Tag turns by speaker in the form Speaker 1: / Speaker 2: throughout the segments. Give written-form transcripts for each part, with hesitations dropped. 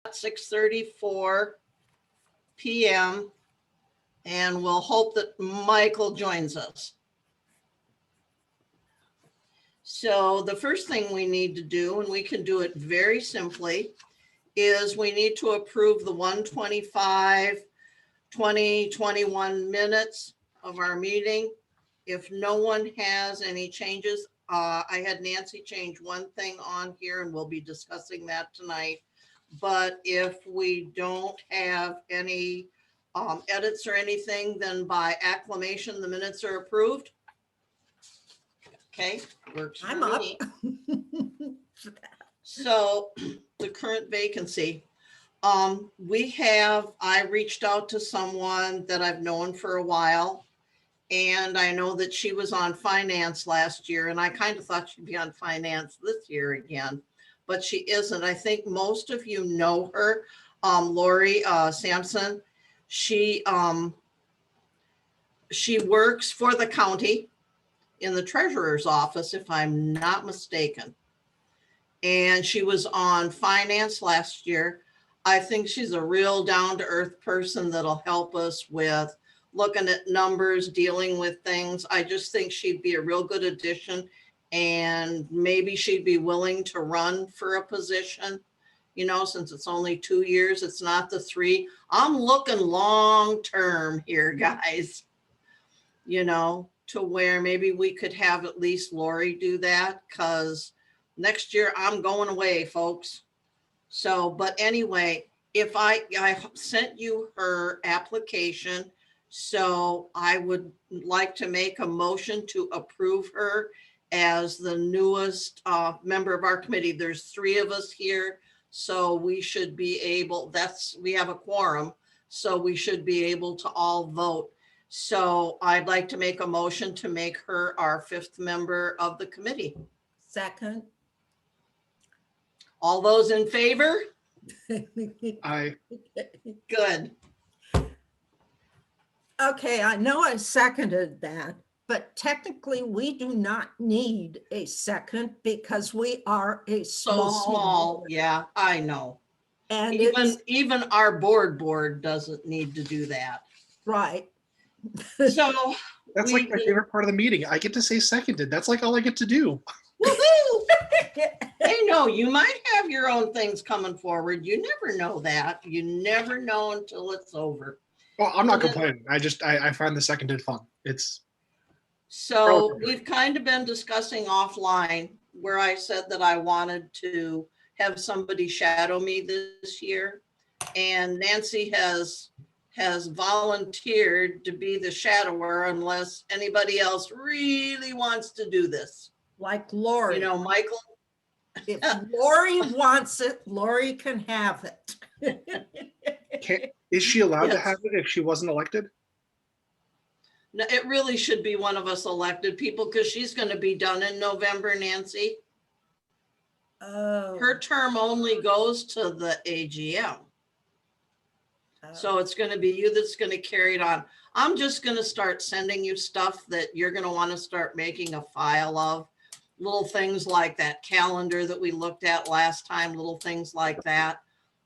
Speaker 1: 6:34 p.m. and we'll hope that Michael joins us. So the first thing we need to do, and we can do it very simply, is we need to approve the 1/25/2021 minutes of our meeting. If no one has any changes, I had Nancy change one thing on here and we'll be discussing that tonight. But if we don't have any edits or anything, then by acclamation, the minutes are approved. Okay, works
Speaker 2: I'm
Speaker 1: for
Speaker 2: up.
Speaker 1: me. So the current vacancy, I reached out to someone that I've known for a while. And I know that she was on finance last year, and I kind of thought she'd be on finance this year again, but she isn't. I think most of you know her, Lori Sampson. She works for the county in the treasurer's office, if I'm not mistaken. And she was on finance last year. I think she's a real down-to-earth person that'll help us with looking at numbers, dealing with things. I just think she'd be a real good addition, and maybe she'd be willing to run for a position, you know, since it's only 2 years, it's not the 3. I'm looking long-term here, guys, you know, to where maybe we could have at least Lori do that, because next year I'm going away, folks. So, but anyway, if I sent you her application, so I would like to make a motion to approve her as the newest member of our committee. There's 3 of us here, so we should be able, we have a quorum, so we should be able to all vote. So I'd like to make a motion to make her our 5th member of the committee.
Speaker 2: Second.
Speaker 1: All those in favor?
Speaker 3: Aye.
Speaker 1: Good.
Speaker 2: Okay, I know I seconded that, but technically we do not need a second because we are a
Speaker 1: So small.
Speaker 2: board.
Speaker 1: Yeah, I know.
Speaker 2: And it's
Speaker 1: Even our board doesn't need to do that.
Speaker 2: right.
Speaker 1: So
Speaker 3: That's like my favorite part of the meeting. I get to say seconded. That's like all I get to do.
Speaker 1: woohoo! Hey, no, you might have your own things coming forward. You never know that. You never know until it's over.
Speaker 3: Well, I'm not
Speaker 1: And then-
Speaker 3: complaining. I find the seconded fun. It's
Speaker 1: So we've kind of been discussing offline where I said that I wanted to have somebody shadow me this year. And Nancy has volunteered to be the shadower unless anybody else really wants to do this.
Speaker 2: Like Lori.
Speaker 1: You know, Michael,
Speaker 2: If Lori wants it, Lori can have it.
Speaker 3: is she allowed to
Speaker 1: Yes.
Speaker 3: have it if she wasn't elected?
Speaker 1: no, it really should be one of us elected people because she's going to be done in November, Nancy.
Speaker 2: Oh.
Speaker 1: Her term only goes to the AGM. So it's going to be you that's going to carry it on. I'm just going to start sending you stuff that you're going to want to start making a file of. Little things like that calendar that we looked at last time, little things like that,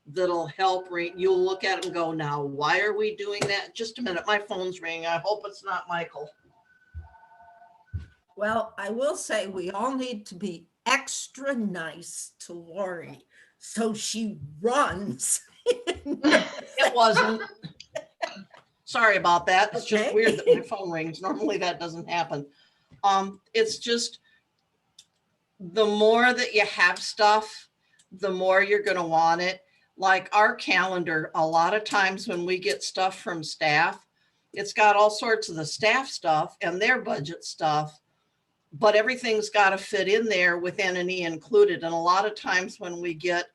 Speaker 1: that'll help. You'll look at it and go, now, why are we doing that? Just a minute, my phone's ringing. I hope it's not Michael.
Speaker 2: Well, I will say we all need to be extra nice to Lori so she runs.
Speaker 1: It wasn't. Sorry about that. It's just
Speaker 2: Okay.
Speaker 1: weird that my phone rings. Normally that doesn't happen. It's just the more that you have stuff, the more you're going to want it. Like our calendar, a lot of times when we get stuff from staff, it's got all sorts of the staff stuff and their budget stuff, but everything's got to fit in there with N&E included. And a lot of times when we get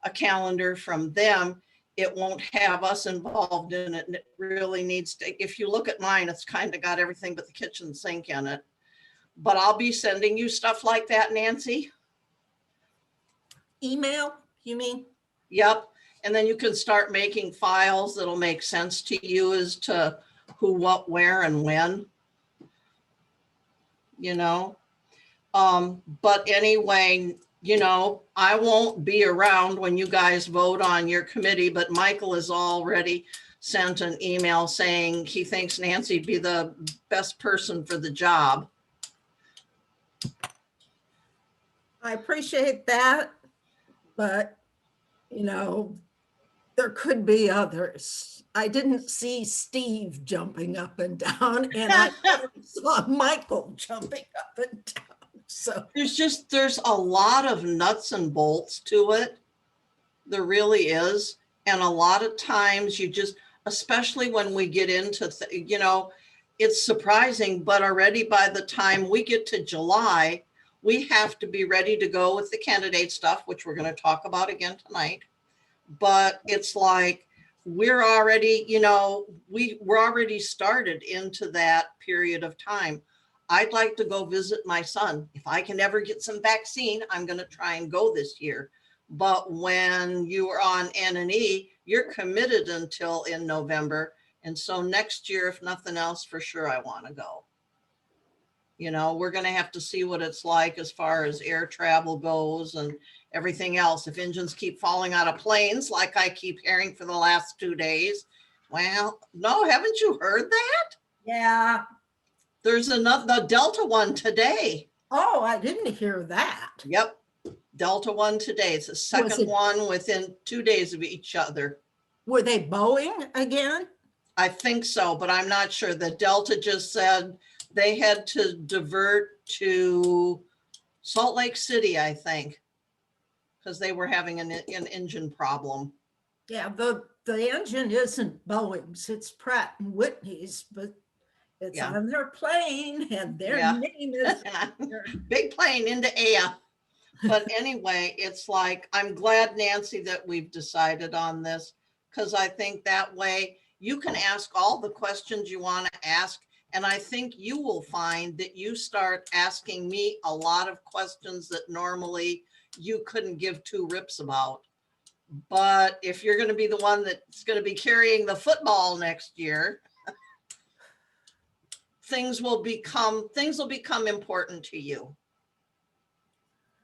Speaker 1: a calendar from them, it won't have us involved in it. And it really needs to, if you look at mine, it's kind of got everything but the kitchen sink in it. But I'll be sending you stuff like that, Nancy.
Speaker 2: Email, you mean?
Speaker 1: Yep. And then you can start making files that'll make sense to you as to who, what, where, and when. You know? But anyway, you know, I won't be around when you guys vote on your committee, but Michael has already sent an email saying he thinks Nancy'd be the best person for the job.
Speaker 2: I appreciate that, but, you know, there could be others. I didn't see Steve jumping up and down, and I saw Michael jumping up and down. So,
Speaker 1: There's a lot of nuts and bolts to it. There really is. And a lot of times you just, especially when we get into, you know, it's surprising, but already by the time we get to July, we have to be ready to go with the candidate stuff, which we're going to talk about again tonight. But it's like, we're already, you know, we're already started into that period of time. I'd like to go visit my son. If I can ever get some vaccine, I'm going to try and go this year. But when you are on N&E, you're committed until in November. And so next year, if nothing else, for sure, I want to go. You know, we're going to have to see what it's like as far as air travel goes and everything else. If engines keep falling out of planes, like I keep hearing for the last 2 days. Well, no, haven't you heard that?
Speaker 2: yeah.
Speaker 1: There's the Delta one today.
Speaker 2: Oh, I didn't hear that.
Speaker 1: Yep. Delta one today. It's the second
Speaker 2: it-
Speaker 1: one within 2 days of each other.
Speaker 2: Were they Boeing again?
Speaker 1: I think so, but I'm not sure. The Delta just said they had to divert to Salt Lake City, I think, because they were having an engine problem.
Speaker 2: Yeah, the engine isn't Boeing's, it's Pratt and Whitney's, but it's
Speaker 1: Yeah.
Speaker 2: on their plane and their
Speaker 1: Yeah.
Speaker 2: name is.
Speaker 1: Big plane into air. But anyway, it's like, I'm glad, Nancy, that we've decided on this, because I think that way you can ask all the questions you want to ask. And I think you will find that you start asking me a lot of questions that normally you couldn't give two rips about. But if you're going to be the one that's going to be carrying the football next year, things will become important to you.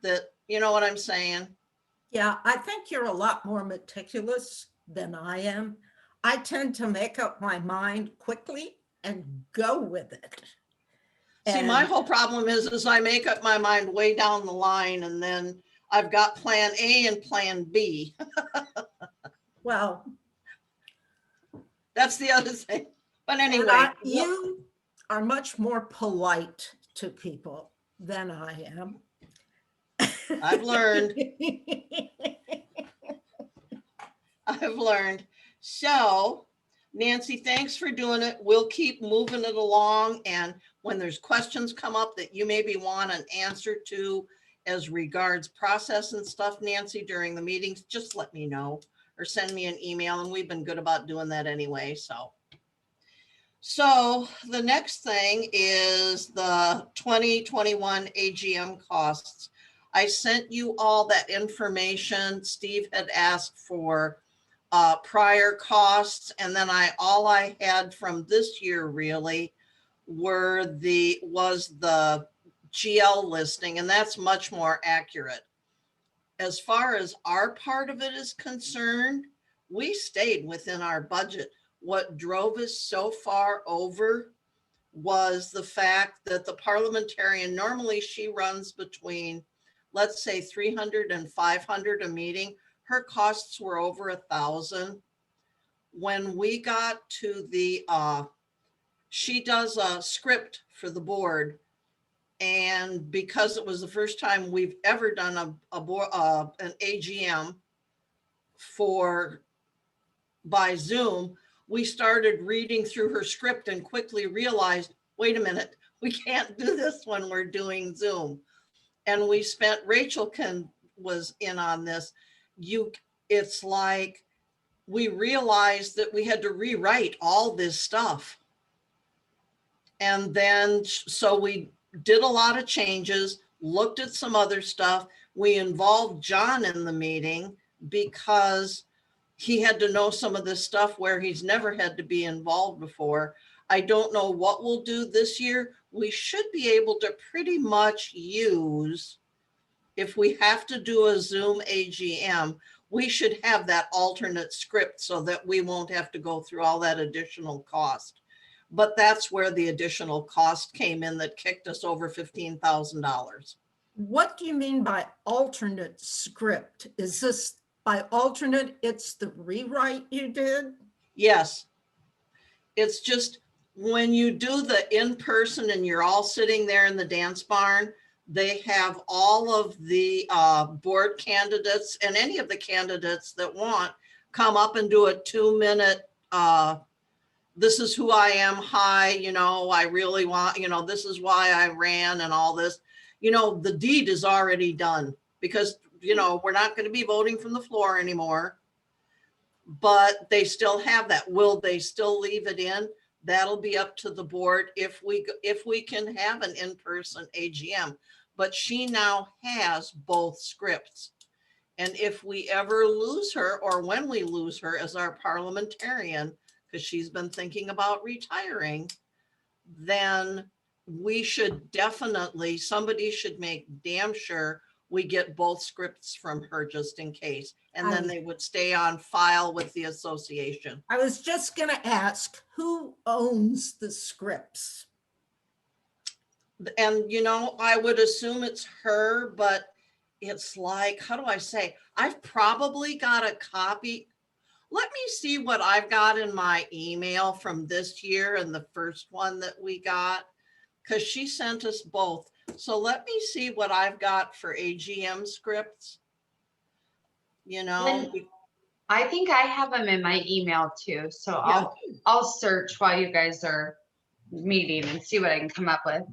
Speaker 1: That, you know what I'm saying?
Speaker 2: Yeah, I think you're a lot more meticulous than I am. I tend to make up my mind quickly and go with it.
Speaker 1: See, my
Speaker 2: And-
Speaker 1: whole problem is I make up my mind way down the line, and then I've got plan A and plan B.
Speaker 2: Well,
Speaker 1: That's the other thing. But
Speaker 2: and
Speaker 1: anyway,
Speaker 2: you are much more polite to people than I am.
Speaker 1: I've learned. I've learned. So, Nancy, thanks for doing it. We'll keep moving it along. And when there's questions come up that you maybe want an answer to as regards process and stuff, Nancy, during the meetings, just let me know or send me an email. And we've been good about doing that anyway. So the next thing is the 2021 AGM costs. I sent you all that information. Steve had asked for prior costs, and then all I had from this year really was the GL listing, and that's much more accurate. As far as our part of it is concerned, we stayed within our budget. What drove us so far over was the fact that the parliamentarian, normally she runs between, let's say 300 and 500 a meeting. Her costs were over 1,000. When we got to she does a script for the board. And because it was the first time we've ever done an AGM by Zoom, we started reading through her script and quickly realized, wait a minute, we can't do this when we're doing Zoom. And Rachel was in on this. It's like we realized that we had to rewrite all this stuff. And then, so we did a lot of changes, looked at some other stuff. We involved John in the meeting because he had to know some of this stuff where he's never had to be involved before. I don't know what we'll do this year. We should be able to pretty much use if we have to do a Zoom AGM, we should have that alternate script so that we won't have to go through all that additional cost. But that's where the additional cost came in that kicked us over $15,000.
Speaker 2: What do you mean by alternate script? Is this by alternate, it's the rewrite you did?
Speaker 1: Yes. It's just when you do the in-person and you're all sitting there in the dance barn, they have all of the board candidates and any of the candidates that want come up and do a 2-minute, this is who I am, hi, you know, I really want, you know, this is why I ran and all this. You know, the deed is already done because, you know, we're not going to be voting from the floor anymore. But they still have that. Will they still leave it in? That'll be up to the board if we can have an in-person AGM. But she now has both scripts. And if we ever lose her, or when we lose her as our parliamentarian, because she's been thinking about retiring, then we should definitely, somebody should make damn sure we get both scripts from her just in case. And then they would stay on file with the association.
Speaker 2: I was just going to ask, who owns the scripts?
Speaker 1: And, you know, I would assume it's her, but it's like, how do I say? I've probably got a copy. Let me see what I've got in my email from this year and the first one that we got, because she sent us both. So let me see what I've got for AGM scripts. You know,
Speaker 4: And I think I have them in my email too. So
Speaker 1: Yeah.
Speaker 4: I'll search while you guys are meeting and see what I can come up with.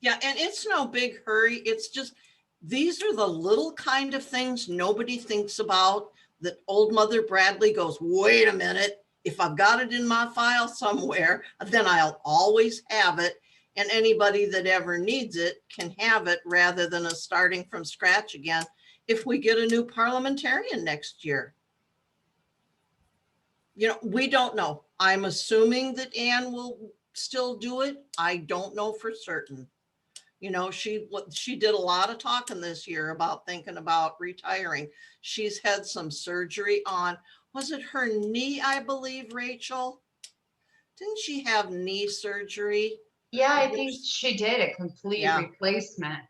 Speaker 1: Yeah, and it's no big hurry. It's just, these are the little kind of things nobody thinks about that old Mother Bradley goes, wait a minute, if I've got it in my file somewhere, then I'll always have it. And anybody that ever needs it can have it rather than us starting from scratch again if we get a new parliamentarian next year. You know, we don't know. I'm assuming that Ann will still do it. I don't know for certain. You know, she did a lot of talking this year about thinking about retiring. She's had some surgery on, was it her knee, I believe, Rachel? Didn't she have knee surgery?
Speaker 4: Yeah, I think she did a complete
Speaker 1: Yeah.
Speaker 4: replacement.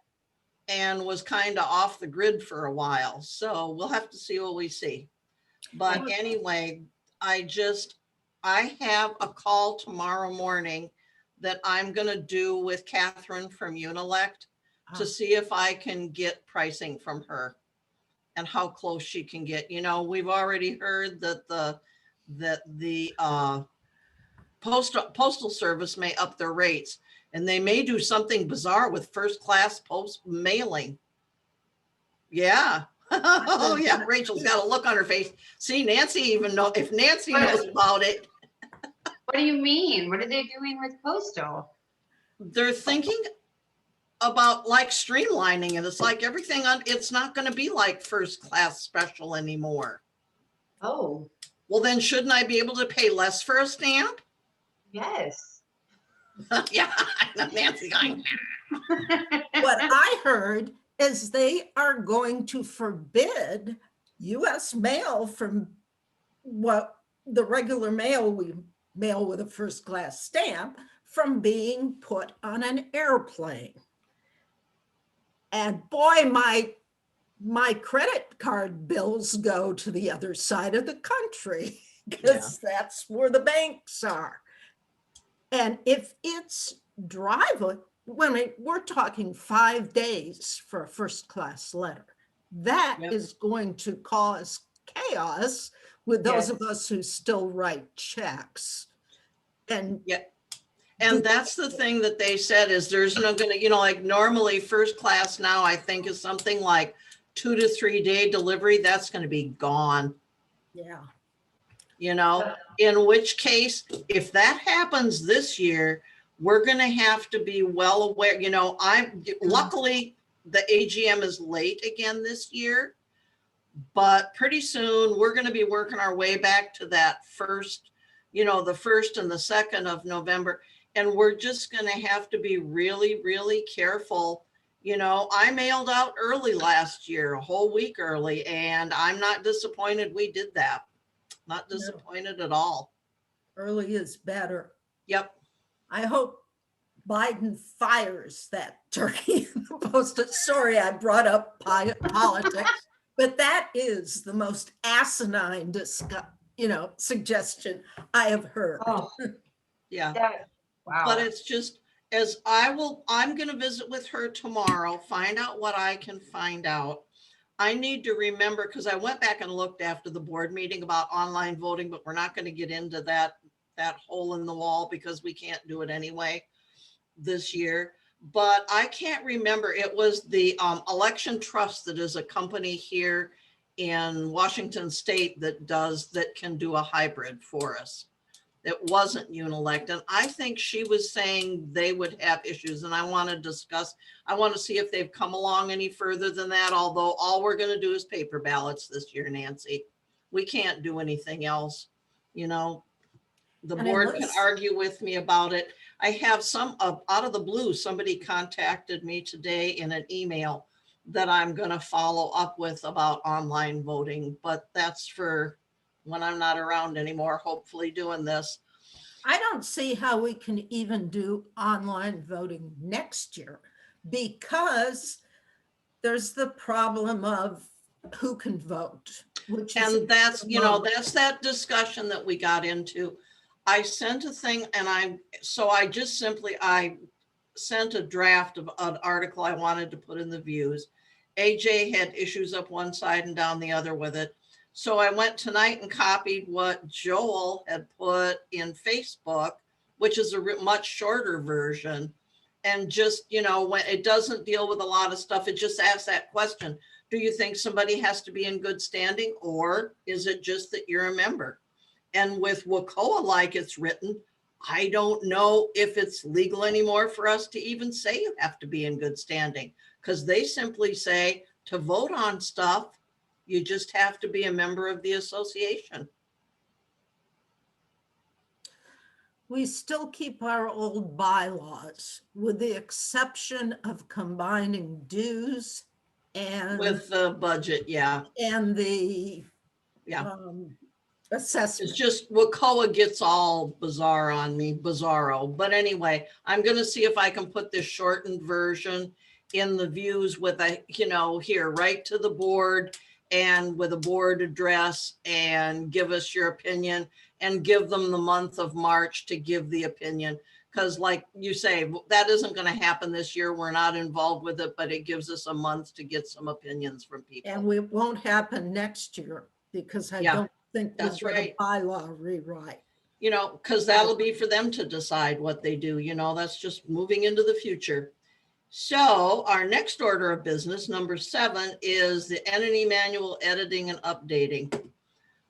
Speaker 1: And was kind of off the grid for a while. So we'll have to see what we see. But anyway, I have a call tomorrow morning that I'm going to do with Catherine from Unilect to see if I can get pricing from her and how close she can get. You know, we've already heard that the postal service may up their rates, and they may do something bizarre with first class post mailing. Yeah. Oh yeah, Rachel's got a look on her face. See, Nancy even know if Nancy knows about it.
Speaker 4: What do you mean? What are they doing with postal?
Speaker 1: They're thinking about like streamlining it. It's like everything on, it's not going to be like first class special anymore.
Speaker 4: Oh,
Speaker 1: Well, then shouldn't I be able to pay less for a stamp?
Speaker 4: yes.
Speaker 1: Yeah, Nancy going.
Speaker 2: What I heard is they are going to forbid US mail from what the regular mail we mail with a first class stamp from being put on an airplane. And boy, my credit card bills go to the other side of the country because that's where the banks are. And if it's drive, we're talking 5 days for a first class letter, that is going to cause chaos with those of us who still write checks. And
Speaker 1: And that's the thing that they said is there's no gonna, you know, like normally first class now, I think is something like 2 to 3 day delivery. That's going to be gone.
Speaker 2: yeah.
Speaker 1: You know, in which case, if that happens this year, we're going to have to be well aware. You know, luckily the AGM is late again this year, but pretty soon we're going to be working our way back to that first, you know, the 1st and the 2nd of November. And we're just going to have to be really, really careful You know, I mailed out early last year, a whole week early, and I'm not disappointed we did that. Not
Speaker 2: No.
Speaker 1: disappointed at all.
Speaker 2: Early is better.
Speaker 1: Yep.
Speaker 2: I hope Biden fires that turkey posted. Sorry, I brought up politics, but that is the most asinine suggestion I have heard.
Speaker 4: Oh,
Speaker 1: Yeah.
Speaker 4: wow.
Speaker 1: But it's just I'm going to visit with her tomorrow, find out what I can find out. I need to remember, because I went back and looked after the board meeting about online voting, but we're not going to get into that hole in the wall because we can't do it anyway this year. But I can't remember. It was the Election Trust that is a company here in Washington State that can do a hybrid for us. It wasn't Unelect. And I think she was saying they would have issues. And I want to see if they've come along any further than that. Although all we're going to do is paper ballots this year, Nancy. We can't do anything else. You know, the
Speaker 2: And
Speaker 1: board can
Speaker 2: unless-
Speaker 1: argue with me about it. I have some out of the blue, somebody contacted me today in an email that I'm going to follow up with about online voting, but that's for when I'm not around anymore, hopefully doing this.
Speaker 2: I don't see how we can even do online voting next year because there's the problem of who can vote, which is.
Speaker 1: And that's, that's that discussion that we got into. I sent a thing and I sent a draft of an article I wanted to put in the views. AJ had issues up one side and down the other with it. So I went tonight and copied what Joel had put in Facebook, which is a much shorter version. And just, when it doesn't deal with a lot of stuff, it just asks that question. Do you think somebody has to be in good standing, or is it just that you're a member? And with WACOA, like it's written, I don't know if it's legal anymore for us to even say you have to be in good standing, because they simply say to vote on stuff, you just have to be a member of the association.
Speaker 2: We still keep our old bylaws with the exception of combining dues and
Speaker 1: With the budget, yeah.
Speaker 2: the
Speaker 1: Yeah.
Speaker 2: assessment.
Speaker 1: It's just WACOA gets all bizarre on me, bizarro. But anyway, I'm going to see if I can put this shortened version in the views with here, right to the board and with a board address, and give us your opinion and give them the month of March to give the opinion. Because like you say, that isn't going to happen this year. We're not involved with it, but it gives us a month to get some opinions from people.
Speaker 2: And it won't happen next year because I
Speaker 1: Yeah,
Speaker 2: don't think
Speaker 1: that's
Speaker 2: we're going
Speaker 1: right.
Speaker 2: to bylaw rewrite.
Speaker 1: Because that'll be for them to decide what they do. That's just moving into the future. So our next order of business, number 7, is the entity manual editing and updating.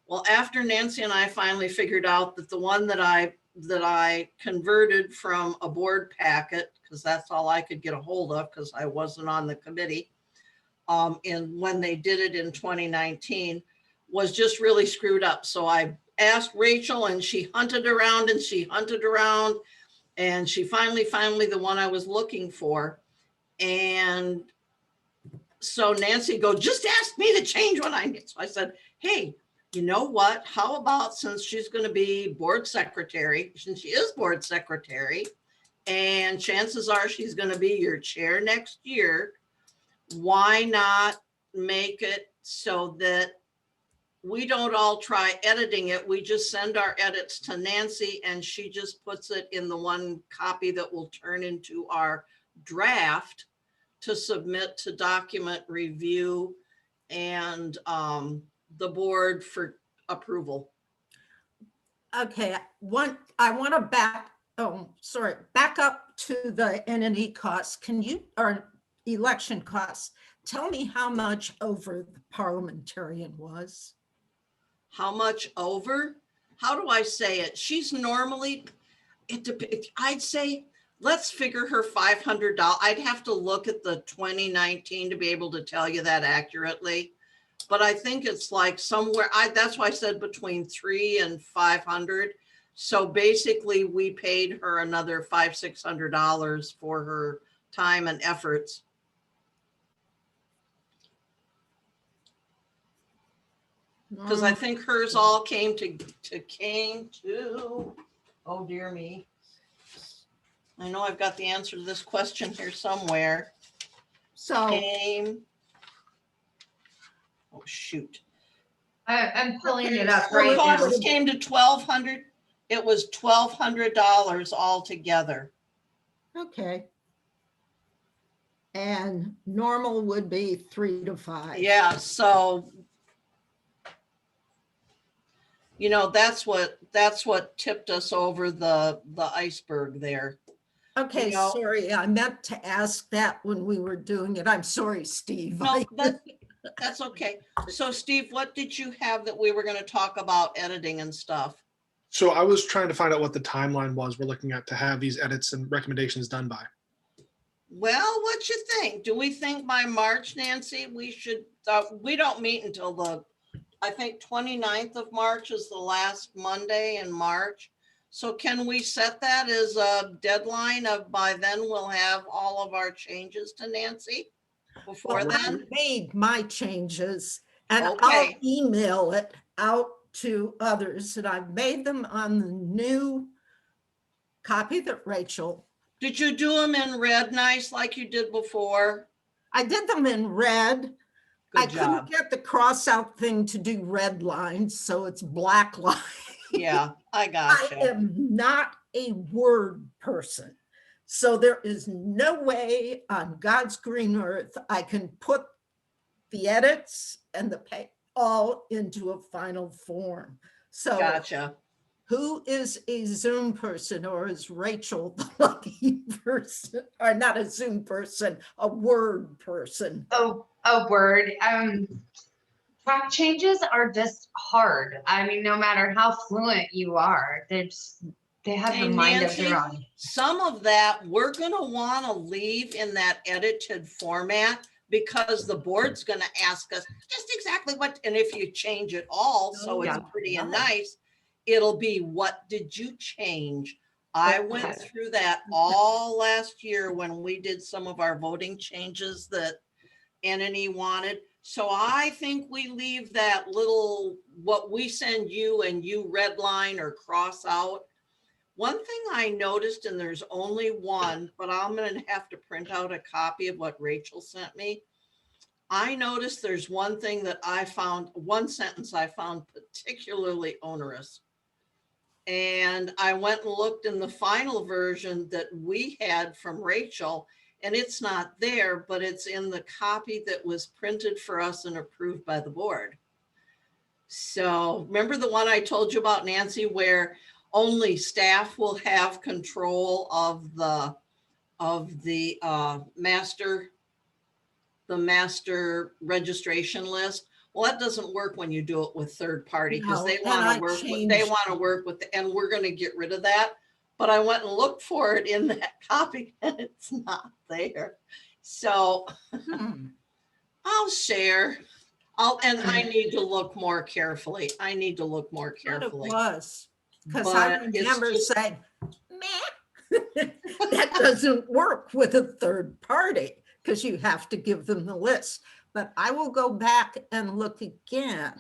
Speaker 1: Well, after Nancy and I finally figured out that the one that I converted from a board packet, because that's all I could get a hold of because I wasn't on the committee, and when they did it in 2019, was just really screwed up. So I asked Rachel, and she hunted around and she hunted around, and she finally found me the one I was looking for. And so Nancy just ask me to change what I need. So I said, hey, you know what? How about, since she's going to be board secretary, since she is board secretary, and chances are she's going to be your chair next year, why not make it so that we don't all try editing it? We just send our edits to Nancy and she just puts it in the one copy that will turn into our draft to submit to document review and the board for approval.
Speaker 2: Okay, I want to back up to the NNE costs. Or election costs. Tell me how much over the parliamentarian was.
Speaker 1: How much over? How do I say it? She's normally, I'd say, let's figure her $500. I'd have to look at the 2019 to be able to tell you that accurately. But I think it's like somewhere, that's why I said between $300 and $500. So basically we paid her another $500-600 for her time and efforts Because I think hers all came to, oh dear me. I know I've got the answer to this question here somewhere.
Speaker 2: So,
Speaker 1: Came. Oh, shoot.
Speaker 4: I'm pulling it
Speaker 2: Okay,
Speaker 4: up
Speaker 2: so
Speaker 4: right
Speaker 2: it
Speaker 4: now.
Speaker 1: Costs came to $1,200. It was $1,200 altogether.
Speaker 2: okay. And normal would be 3 to 5.
Speaker 1: Yeah, so that's what tipped us over the iceberg there.
Speaker 2: Okay,
Speaker 1: You know-
Speaker 2: sorry, I meant to ask that when we were doing it. I'm sorry, Steve.
Speaker 1: No, that's okay. So Steve, what did you have that we were going to talk about editing and stuff?
Speaker 3: So I was trying to find out what the timeline was we're looking at to have these edits and recommendations done by.
Speaker 1: Well, what you think? Do we think by March, Nancy, we should, we don't meet until I think 29th of March is the last Monday in March. So can we set that as a deadline of by then we'll have all of our changes to Nancy? Before
Speaker 2: Well, I
Speaker 1: then?
Speaker 2: made my changes and I'll
Speaker 1: Okay.
Speaker 2: email it out to others, and I've made them on the new copy that Rachel,
Speaker 1: Did you do them in red nice like you did before?
Speaker 2: I did them in red. I
Speaker 1: Good
Speaker 2: couldn't
Speaker 1: job.
Speaker 2: get the cross out thing to do red lines, so it's black line.
Speaker 1: Yeah, I
Speaker 2: I
Speaker 1: gotcha.
Speaker 2: am not a word person. So there is no way on God's green earth I can put the edits and the pay all into a final form. So
Speaker 1: Gotcha.
Speaker 2: who is a Zoom person, or is Rachel the lucky person? Or not a Zoom person, a word person?
Speaker 4: Word. Track changes are just hard. I mean, no matter how fluent you are, they have
Speaker 1: Hey,
Speaker 4: a mind of
Speaker 1: Nancy,
Speaker 4: their own.
Speaker 1: some of that we're gonna want to leave in that edited format because the board's gonna ask us just exactly what, and if you change it all, so it's
Speaker 4: Yeah.
Speaker 1: pretty and nice, it'll be, what did you change? I went
Speaker 4: Okay.
Speaker 1: through that all last year when we did some of our voting changes that Annie wanted. So I think we leave that little, what we send you and you red line or cross out. One thing I noticed, and there's only one, but I'm gonna have to print out a copy of what Rachel sent me. I noticed there's one thing that I found, one sentence I found particularly onerous. And I went and looked in the final version that we had from Rachel, and it's not there, but it's in the copy that was printed for us and approved by the board. So remember the one I told you about, Nancy, where only staff will have control of the master registration list? Well, that doesn't work when you do it with third party, because
Speaker 2: No,
Speaker 1: they
Speaker 2: and
Speaker 1: want
Speaker 2: I
Speaker 1: to work with,
Speaker 2: changed
Speaker 1: and we're going to get rid of that. But I went and looked for it in that copy and it's not there. So I'll share. And I need to look more carefully. I need to look more
Speaker 2: What it
Speaker 1: carefully.
Speaker 2: was, because I
Speaker 1: But it's
Speaker 2: remember
Speaker 1: just-
Speaker 2: saying, meh, that doesn't work with a third party, because you have to give them the list. But I will go back and look again.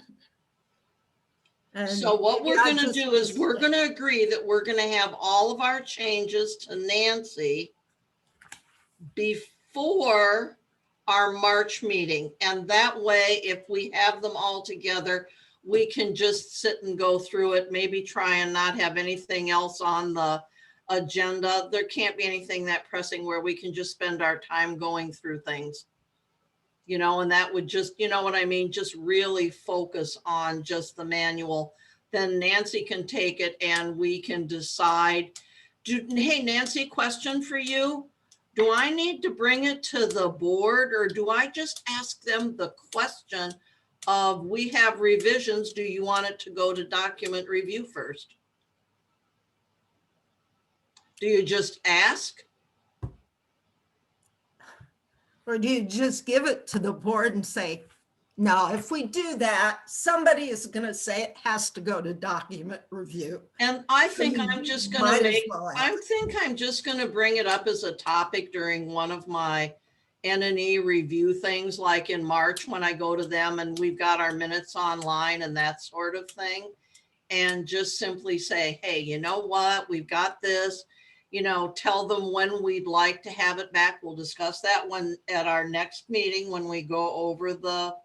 Speaker 2: And
Speaker 1: So what
Speaker 2: maybe
Speaker 1: we're
Speaker 2: I
Speaker 1: gonna
Speaker 2: just
Speaker 1: do is we're
Speaker 2: missed it.
Speaker 1: gonna agree that we're gonna have all of our changes to Nancy before our March meeting. And that way, if we have them all together, we can just sit and go through it, maybe try and not have anything else on the agenda. There can't be anything that pressing where we can just spend our time going through things. And that would just, you know what I mean? Just really focus on just the manual. Then Nancy can take it and we can decide. Hey, Nancy, question for you. Do I need to bring it to the board, or do I just ask them the question of, we have revisions, do you want it to go to document review first? Do you just ask?
Speaker 2: Or do you just give it to the board and say, no, if we do that, somebody is going to say it has to go to document review.
Speaker 1: And I
Speaker 2: So
Speaker 1: think
Speaker 2: you
Speaker 1: I'm just gonna
Speaker 2: might as
Speaker 1: make,
Speaker 2: well
Speaker 1: I
Speaker 2: ask.
Speaker 1: think I'm just gonna bring it up as a topic during one of my N&E review things like in March when I go to them and we've got our minutes online and that sort of thing. And just simply say, hey, you know what, we've got this, tell them when we'd like to have it back. We'll discuss that one at our next meeting when we go over the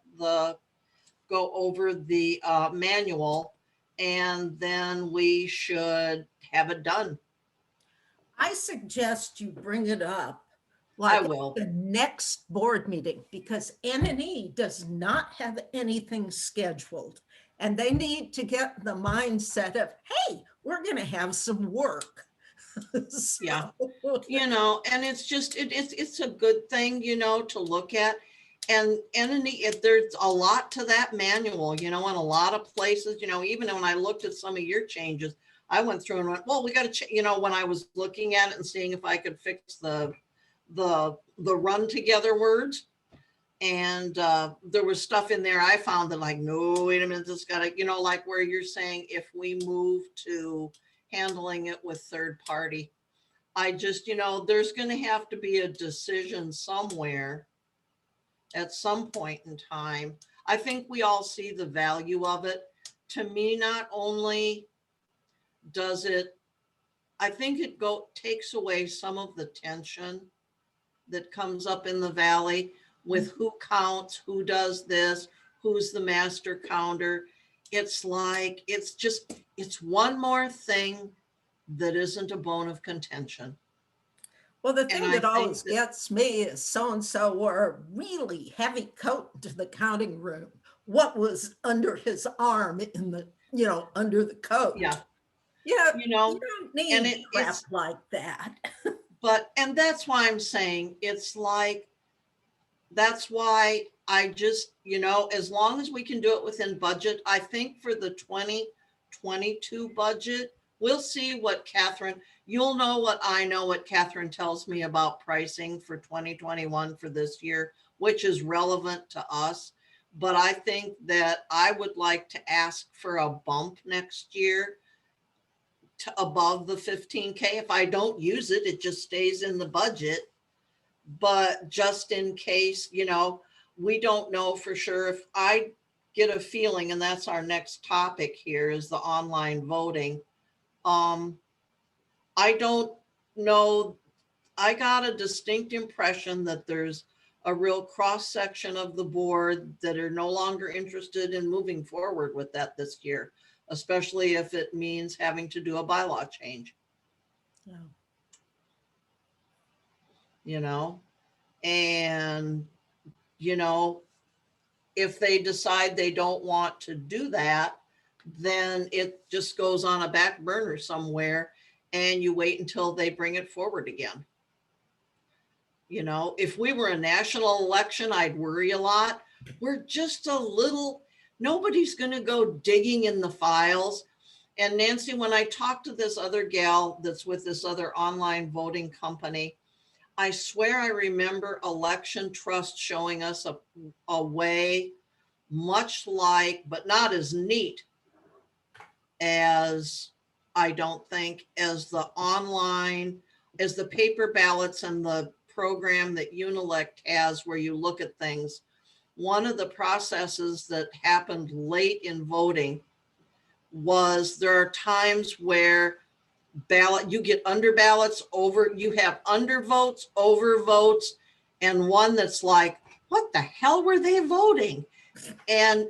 Speaker 1: manual, and then we should have it done.
Speaker 2: I suggest you bring it up
Speaker 1: I
Speaker 2: like
Speaker 1: will.
Speaker 2: the next board meeting, because N&E does not have anything scheduled. And they need to get the mindset of, hey, we're going to have some work.
Speaker 1: Yeah.
Speaker 2: So-
Speaker 1: And it's just, it's a good thing, to look at. And there's a lot to that manual, in a lot of places, even when I looked at some of your changes, I went through and went, well, we got to, when I was looking at it and seeing if I could fix the run together words. And there was stuff in there I found that like, no, wait a minute, this got to, like where you're saying, if we move to handling it with third party, I just, there's going to have to be a decision somewhere at some point in time. I think we all see the value of it. To me, not only does it, I think it takes away some of the tension that comes up in the valley with who counts, who does this, who's the master counter. It's like, it's one more thing that isn't a bone of contention.
Speaker 2: Well, the thing
Speaker 1: I
Speaker 2: that
Speaker 1: think
Speaker 2: always
Speaker 1: that-
Speaker 2: gets me is so-and-so wore a really heavy coat into the counting room. What was under his arm in the, under the coat?
Speaker 1: Yeah,
Speaker 2: Yeah,
Speaker 1: you know,
Speaker 2: you don't
Speaker 1: and
Speaker 2: need crap
Speaker 1: it's,
Speaker 2: like that.
Speaker 1: and that's why I'm saying, it's like, that's why I just, as long as we can do it within budget, I think for the 2022 budget, we'll see what Catherine, you'll know what I know, what Catherine tells me about pricing for 2021 for this year, which is relevant to us. But I think that I would like to ask for a bump next year to above the 15K. If I don't use it, it just stays in the budget. But just in case, we don't know for sure. If I get a feeling, and that's our next topic here is the online voting. I don't know. I got a distinct impression that there's a real cross section of the board that are no longer interested in moving forward with that this year, especially if it means having to do a bylaw change.
Speaker 2: Yeah.
Speaker 1: And, if they decide they don't want to do that, then it just goes on a back burner somewhere and you wait until they bring it forward again. If we were a national election, I'd worry a lot. We're just a little, nobody's going to go digging in the files. And Nancy, when I talked to this other gal that's with this other online voting company, I swear I remember Election Trust showing us a way much like, but not as neat as, I don't think, as the online, as the paper ballots and the program that Unilect has where you look at things. One of the processes that happened late in voting was there are times where you get under ballots over, you have undervotes, overvotes, and one that's like, what the hell were they voting? And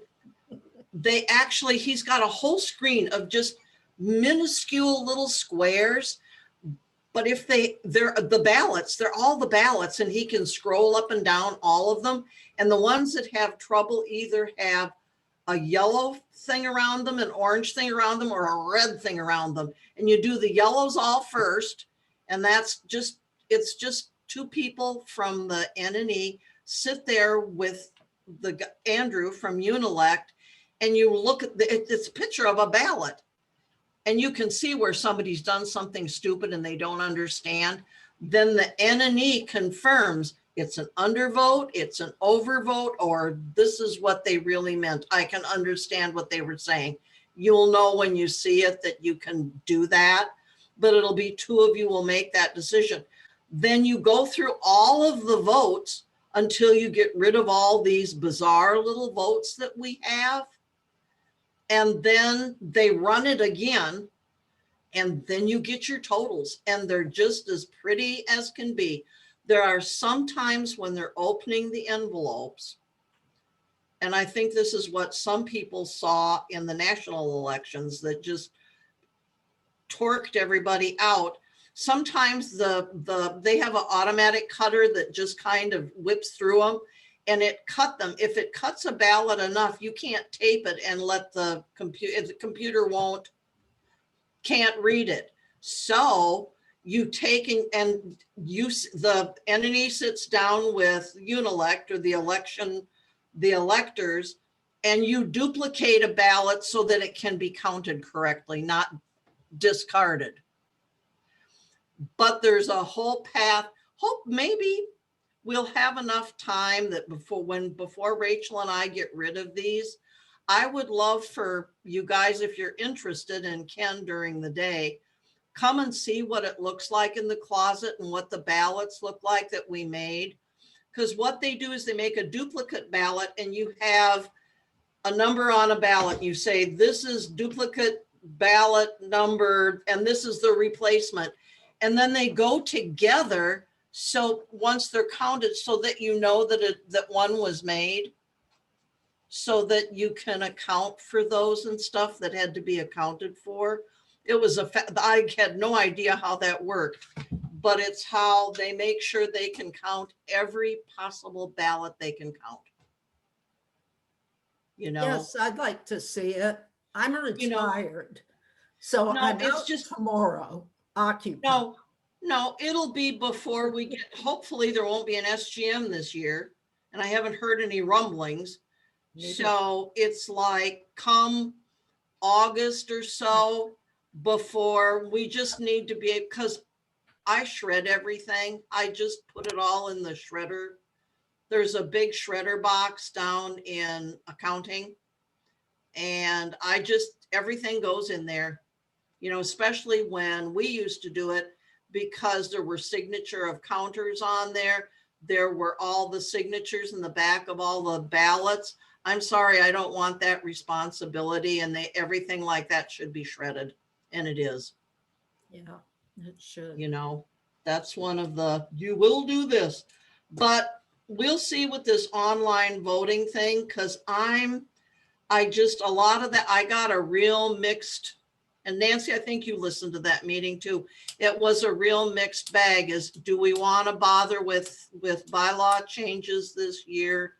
Speaker 1: he's got a whole screen of just minuscule little squares. But if they're the ballots, they're all the ballots, and he can scroll up and down all of them. And the ones that have trouble either have a yellow thing around them, an orange thing around them, or a red thing around them. And you do the yellows all first. And it's just two people from the N&E sit there with Andrew from Unilect, and you look at it's a picture of a ballot. And you can see where somebody's done something stupid and they don't understand. Then the N&E confirms it's an undervote, it's an overvote, or this is what they really meant. I can understand what they were saying. You'll know when you see it that you can do that, but it'll be two of you will make that decision. Then you go through all of the votes until you get rid of all these bizarre little votes that we have. And then they run it again, and then you get your totals, and they're just as pretty as can be. There are some times when they're opening the envelopes, and I think this is what some people saw in the national elections that just torqued everybody out. Sometimes they have an automatic cutter that just kind of whips through them, and it cut them. If it cuts a ballot enough, you can't tape it and let the computer can't read it. So you taking and the entity sits down with Unelect or the electors, and you duplicate a ballot so that it can be counted correctly, not discarded. But there's a whole path. Hope maybe we'll have enough time that before Rachel and I get rid of these, I would love for you guys, if you're interested, and Ken during the day, come and see what it looks like in the closet and what the ballots look like that we made. Because what they do is they make a duplicate ballot, and you have a number on a ballot. You say, this is duplicate ballot number, and this is the replacement. And then they go together. So once they're counted, so that you know that one was made, so that you can account for those and stuff that had to be accounted for. It was I had no idea how that worked, but it's how they make sure they can count every possible ballot they can count. You know?
Speaker 2: Yes, I'd like to see it. I'm
Speaker 1: You know,
Speaker 2: retired, so
Speaker 1: no,
Speaker 2: I'm
Speaker 1: it's
Speaker 2: out
Speaker 1: just-
Speaker 2: tomorrow, occupied.
Speaker 1: No, it'll be before we get, hopefully there won't be an SGM this year. And I haven't heard any rumblings.
Speaker 2: Neither.
Speaker 1: So it's like come August or so before we just need to be, because I shred everything. I just put it all in the shredder. There's a big shredder box down in accounting. And everything goes in there, especially when we used to do it, because there were signature of counters on there. There were all the signatures in the back of all the ballots. I'm sorry, I don't want that responsibility, and everything like that should be shredded, and it is.
Speaker 2: Yeah, it should.
Speaker 1: That's one of you will do this, but we'll see with this online voting thing, because a lot of that, I got a real mixed, and Nancy, I think you listened to that meeting too. It was a real mixed bag. Do we want to bother with bylaw changes this year?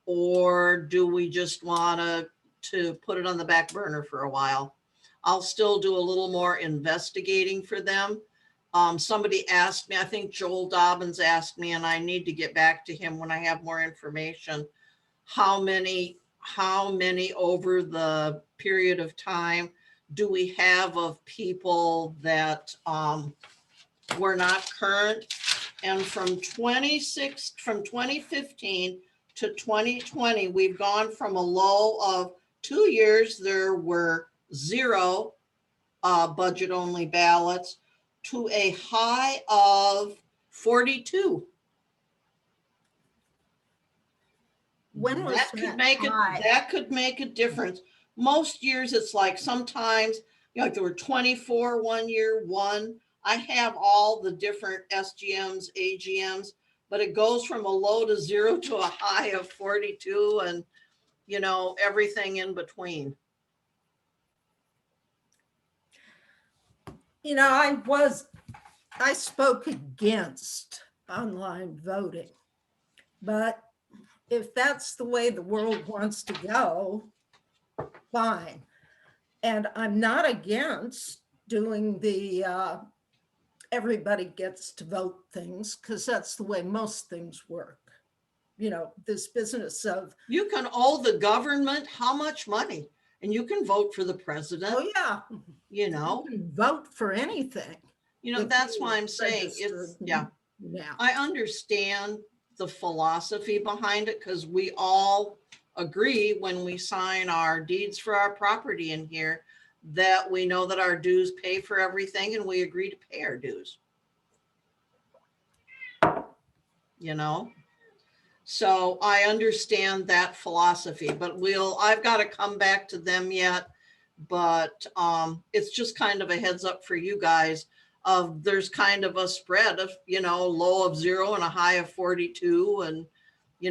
Speaker 1: Or do we just want to put it on the back burner for a while? I'll still do a little more investigating for them. Somebody asked me, I think Joel Dobbins asked me, and I need to get back to him when I have more information, how many over the period of time do we have of people that were not current? And from 2015 to 2020, we've gone from a low of 2 years, there were 0 budget only ballots, to a high of 42.
Speaker 2: When was
Speaker 1: that could
Speaker 2: that
Speaker 1: make
Speaker 2: high?
Speaker 1: that could make a difference. Most years it's like sometimes, like there were 24 one year, I have all the different SGMs, AGMs, but it goes from a low to 0 to a high of 42, and everything in between.
Speaker 2: I spoke against online voting, but if that's the way the world wants to go, fine. And I'm not against doing the everybody gets to vote things, because that's the way most things work. This business of,
Speaker 1: You can owe the government how much money, and you can vote for the president.
Speaker 2: oh yeah,
Speaker 1: You know,
Speaker 2: you can vote for anything. if
Speaker 1: that's
Speaker 2: you
Speaker 1: why I'm saying
Speaker 2: registered
Speaker 1: yeah.
Speaker 2: Now,
Speaker 1: I understand the philosophy behind it, because we all agree when we sign our deeds for our property in here that we know that our dues pay for everything, and we agree to pay our dues. So I understand that philosophy, but I've got to come back to them yet. But it's just kind of a heads up for you guys of there's kind of a spread of, low of 0 and a high of 42. And,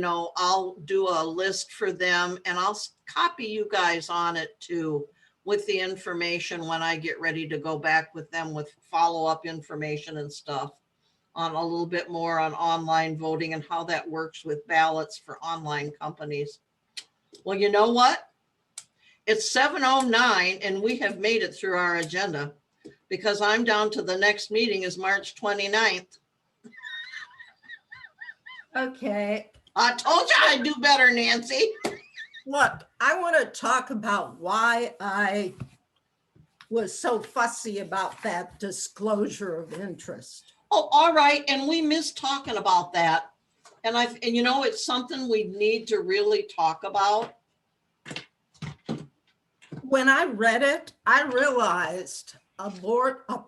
Speaker 1: I'll do a list for them and I'll copy you guys on it too, with the information when I get ready to go back with them with follow-up information and stuff on a little bit more on online voting and how that works with ballots for online companies. Well, you know what? It's 7:09 and we have made it through our agenda because I'm down to the next meeting is March 29th.
Speaker 2: Okay,
Speaker 1: I told you I'd do better, Nancy.
Speaker 2: look, I want to talk about why I was so fussy about that disclosure of interest.
Speaker 1: Oh, all right. And we missed talking about that. And it's something we need to really talk about.
Speaker 2: When I read it, I realized a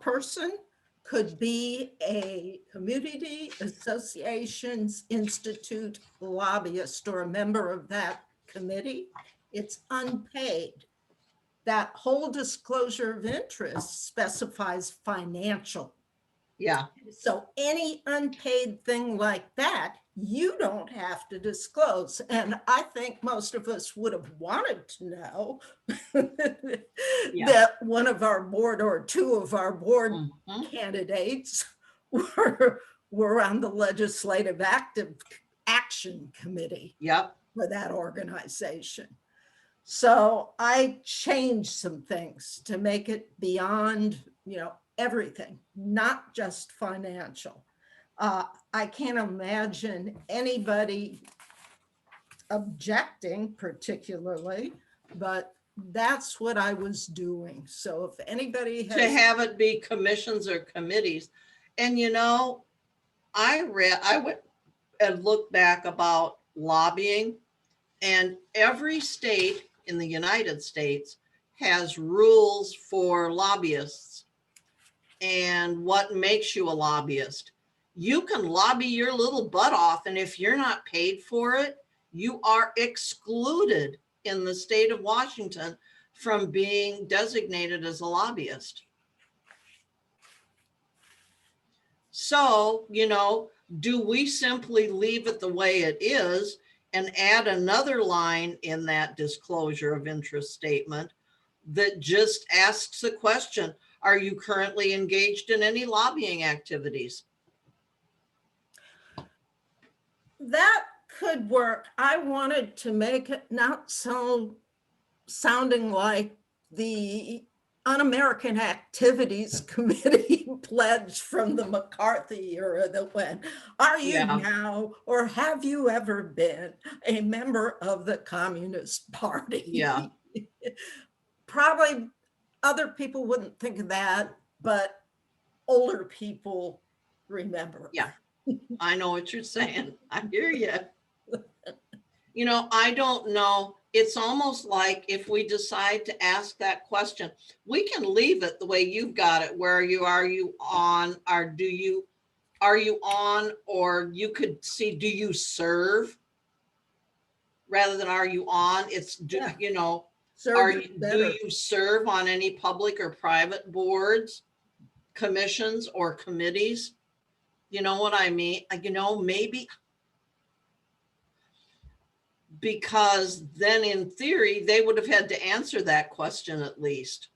Speaker 2: person could be a community associations institute lobbyist or a member of that committee. It's unpaid. That whole disclosure of interest specifies financial.
Speaker 1: Yeah.
Speaker 2: So any unpaid thing like that, you don't have to disclose. And I think most of us would have wanted to know that one of our board or two of our board candidates were on the Legislative Action Committee for that organization. So I changed some things to make it beyond, everything, not just financial. I can't imagine anybody objecting particularly, but that's what I was doing. So if anybody has
Speaker 1: To have it be commissions or committees. And I went and looked back about lobbying, and every state in the United States has rules for lobbyists and what makes you a lobbyist. You can lobby your little butt off, and if you're not paid for it, you are excluded in the state of Washington from being designated as a lobbyist. So, do we simply leave it the way it is and add another line in that disclosure of interest statement that just asks the question, are you currently engaged in any lobbying activities?
Speaker 2: That could work. I wanted to make it not so sounding like the Un-American Activities Committee pledge from the McCarthy era that went, are you now or have you ever been a member of the Communist Party?
Speaker 1: Yeah.
Speaker 2: Probably other people wouldn't think of that, but older people remember.
Speaker 1: Yeah. I know what you're saying. I hear you. I don't know. It's almost like if we decide to ask that question, we can leave it the way you've got it, where are you on, or are you on, or you could see, do you serve? Rather than are you on, it's, do you serve on any public or private boards, commissions, or committees? You know what I mean? Maybe because then in theory, they would have had to answer that question at least.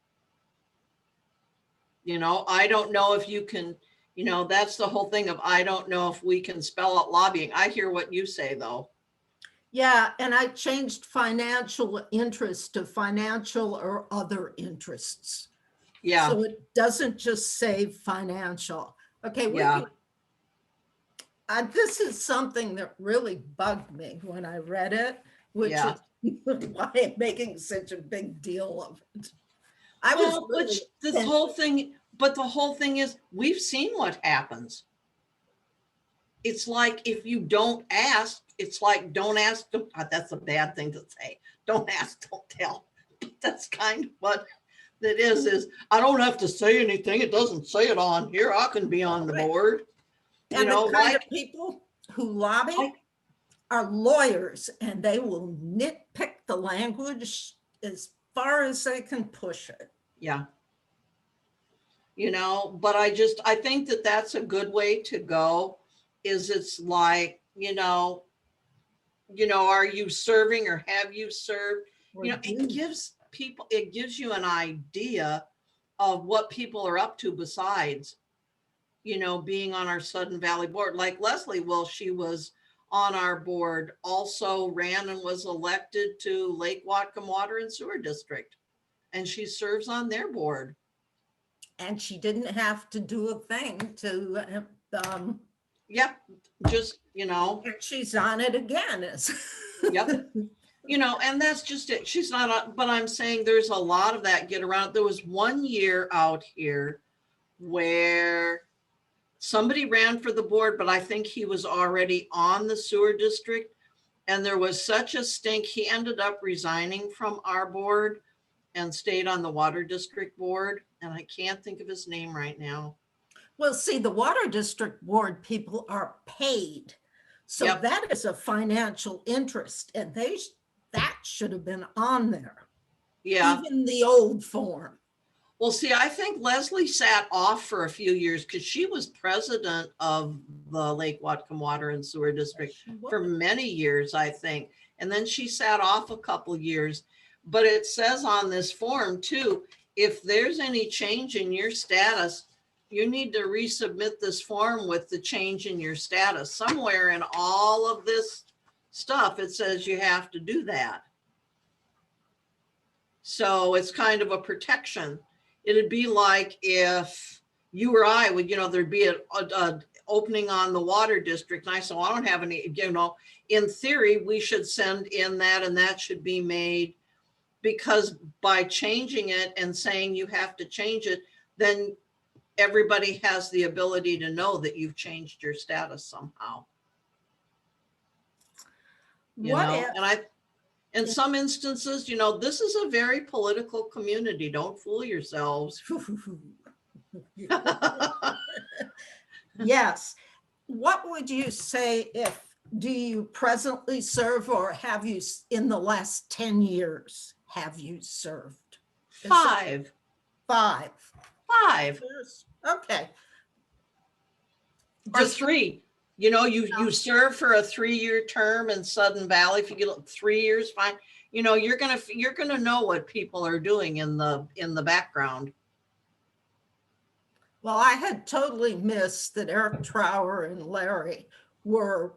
Speaker 1: I don't know if you can, that's the whole thing of, I don't know if we can spell out lobbying. I hear what you say though.
Speaker 2: Yeah, and I changed financial interest to financial or other interests.
Speaker 1: Yeah.
Speaker 2: So it doesn't just say financial. Okay, this is something that really bugged me when I read it, which is why I'm making such a big deal of it.
Speaker 1: The whole thing is, we've seen what happens. It's like, if you don't ask, it's like, don't ask. That's a bad thing to say. Don't ask, don't tell. That's kind of what that is I don't have to say anything. It doesn't say it on here. I can be on the board.
Speaker 2: And the kind of people who lobby, are lawyers and they will nitpick the language as far as they can push it.
Speaker 1: Yeah. But I think that that's a good way to go, is it's like, are you serving or have you served? It gives you an idea of what people are up to besides, being on our Sudden Valley board. Like Leslie, well, she was on our board, also ran and was elected to Lake Whatcom Water and Sewer District. And she serves on their board.
Speaker 2: And she didn't have to do a thing to,
Speaker 1: Yep, just,
Speaker 2: and she's on it again.
Speaker 1: Yep. And that's just it. She's not, but I'm saying there's a lot of that get around. There was one year out here where somebody ran for the board, but I think he was already on the sewer district. And there was such a stink. He ended up resigning from our board and stayed on the water district board. And I can't think of his name right now.
Speaker 2: Well, see, the water district board people are paid. So
Speaker 1: Yep.
Speaker 2: that is a financial interest, and that should have been on there.
Speaker 1: Yeah.
Speaker 2: Even the old form.
Speaker 1: Well, see, I think Leslie sat off for a few years because she was president of the Lake Whatcom Water and Sewer District for many years, I think. And then she sat off a couple years. But it says on this form too, if there's any change in your status, you need to resubmit this form with the change in your status. Somewhere in all of this stuff, it says you have to do that. So it's kind of a protection. It'd be like if you or I would, there'd be a opening on the water district. And I said, well, I don't have any, in theory, we should send in that, and that should be made, because by changing it and saying you have to change it, then everybody has the ability to know that you've changed your status somehow. And in some instances, this is a very political community. Don't fool yourselves.
Speaker 2: Yes. What would you say do you presently serve, or have you in the last 10 years, have you served?
Speaker 1: Five.
Speaker 2: Years? Okay.
Speaker 1: Or 3. You serve for a 3-year term in Sudden Valley. If you get 3 years, fine. You're gonna know what people are doing in the background.
Speaker 2: Well, I had totally missed that Eric Trower and Larry were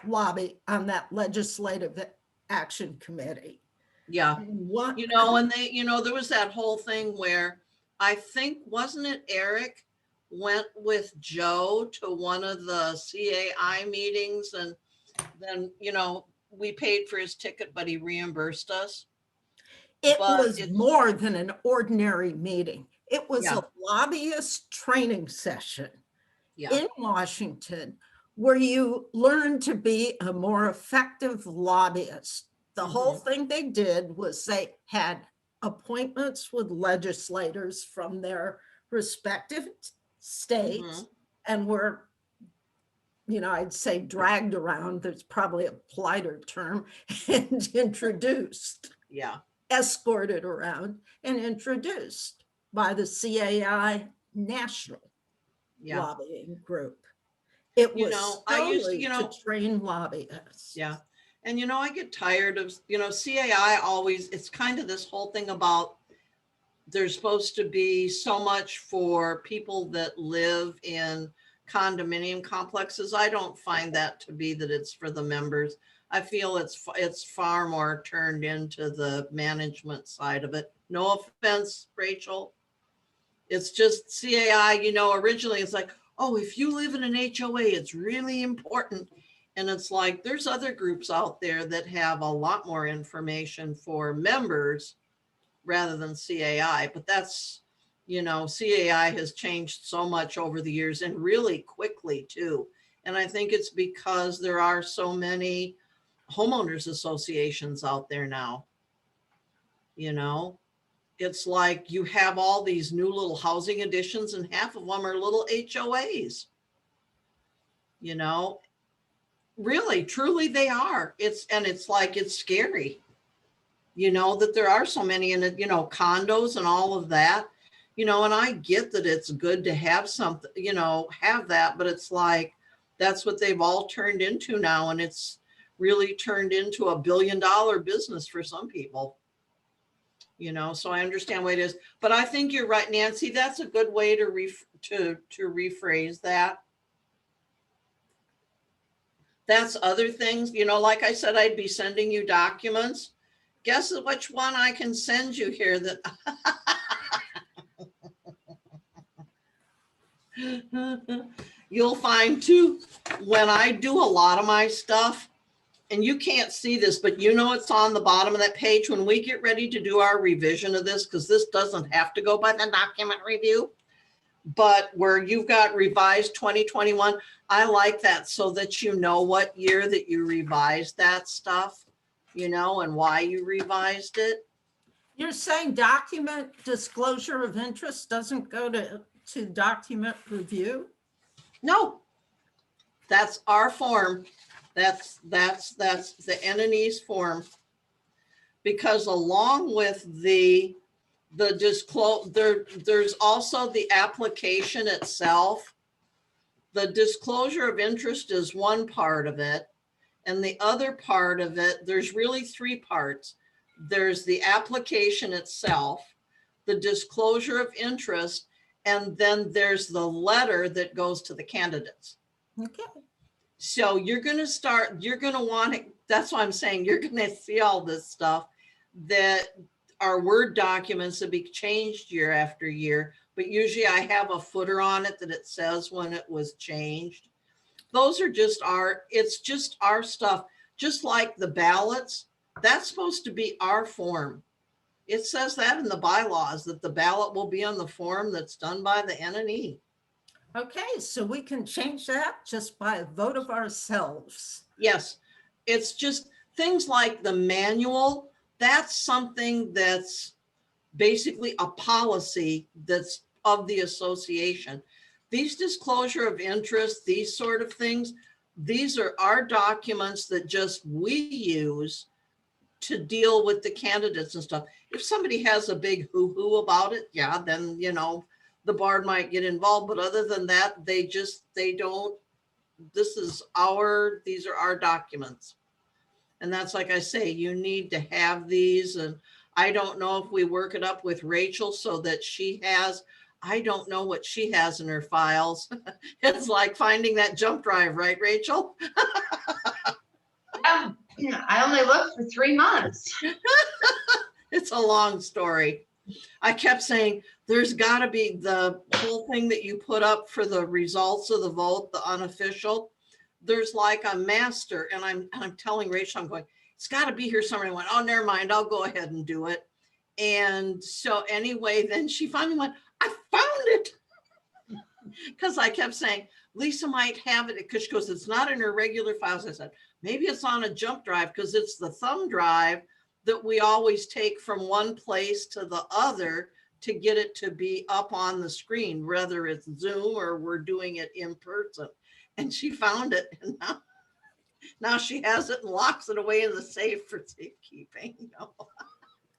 Speaker 2: on that legislative action committee.
Speaker 1: Yeah.
Speaker 2: What?
Speaker 1: And they, there was that whole thing where I think, wasn't it Eric went with Joe to one of the CAI meetings, and then, we paid for his ticket, but he reimbursed us.
Speaker 2: It was more than an ordinary meeting. It was a lobbyist training session in Washington where you learn to be a more effective lobbyist. The whole thing they did was they had appointments with legislators from their respective states and were, I'd say dragged around, there's probably a politer term, and introduced.
Speaker 1: Yeah.
Speaker 2: Escorted around and introduced by the CAI National Lobbying Group. It was to train lobbyists.
Speaker 1: Yeah. And, I get tired of, CAI always, it's kind of this whole thing about there's supposed to be so much for people that live in condominium complexes. I don't find that to be that it's for the members. I feel it's far more turned into the management side of it. No offense, Rachel. It's just CAI, originally it's like, oh, if you live in an HOA, it's really important. And it's like, there's other groups out there that have a lot more information for members rather than CAI. But that's, CAI has changed so much over the years, and really quickly too. And I think it's because there are so many homeowners associations out there now. It's like you have all these new little housing additions, and half of them are little HOAs. Really, truly they are. It's like, it's scary. That there are so many in it, condos and all of that, and I get that it's good to have something, have that, but it's like, that's what they've all turned into now. And it's really turned into $1 billion business for some people, so I understand what it is, but I think you're right, Nancy. That's a good way to rephrase that. That's other things, like I said, I'd be sending you documents. Guess which one I can send you here that you'll find too, when I do a lot of my stuff, and you can't see this, but it's on the bottom of that page when we get ready to do our revision of this, because this doesn't have to go by the document review, but where you've got revised 2021, I like that so that what year that you revised that stuff, and why you revised it.
Speaker 2: You're saying document disclosure of interest doesn't go to document review?
Speaker 1: No, that's our form. That's the entity's form. Because along with the disclosure, there's also the application itself. The disclosure of interest is one part of it. And the other part of it, there's really three parts. There's the application itself, the disclosure of interest, and then there's the letter that goes to the candidates.
Speaker 2: Okay.
Speaker 1: So you're going to want it. That's why I'm saying you're going to see all this stuff that are Word documents that be changed year after year. But usually I have a footer on it that it says when it was changed. Those are it's just our stuff. Just like the ballots, that's supposed to be our form. It says that in the bylaws that the ballot will be on the form that's done by the NNE.
Speaker 2: Okay, so we can change that just by a vote of ourselves.
Speaker 1: Yes, it's just things like the manual. That's something that's basically a policy that's of the association. These disclosure of interest, these sort of things, these are our documents that just we use to deal with the candidates and stuff. If somebody has a big hoo-hoo about it, yeah, then, the board might get involved. But other than that, they don't, these are our documents. And that's, like I say, you need to have these. And I don't know if we work it up with Rachel so that I don't know what she has in her files. It's like finding that jump drive, right, Rachel?
Speaker 4: I only looked for 3 months.
Speaker 1: It's a long story. I kept saying, there's got to be the whole thing that you put up for the results of the vote, the unofficial. There's like a master, and I'm telling Rachel, I'm going, it's got to be here somewhere. I went, oh, never mind, I'll go ahead and do it. And so anyway, then she finally went, I found it. Because I kept saying, Lisa might have it, because she goes, it's not in her regular files. I said, maybe it's on a jump drive, because it's the thumb drive that we always take from one place to the other to get it to be up on the screen, whether it's Zoom or we're doing it in person. And she found it, and now she has it and locks it away in the safe for safekeeping.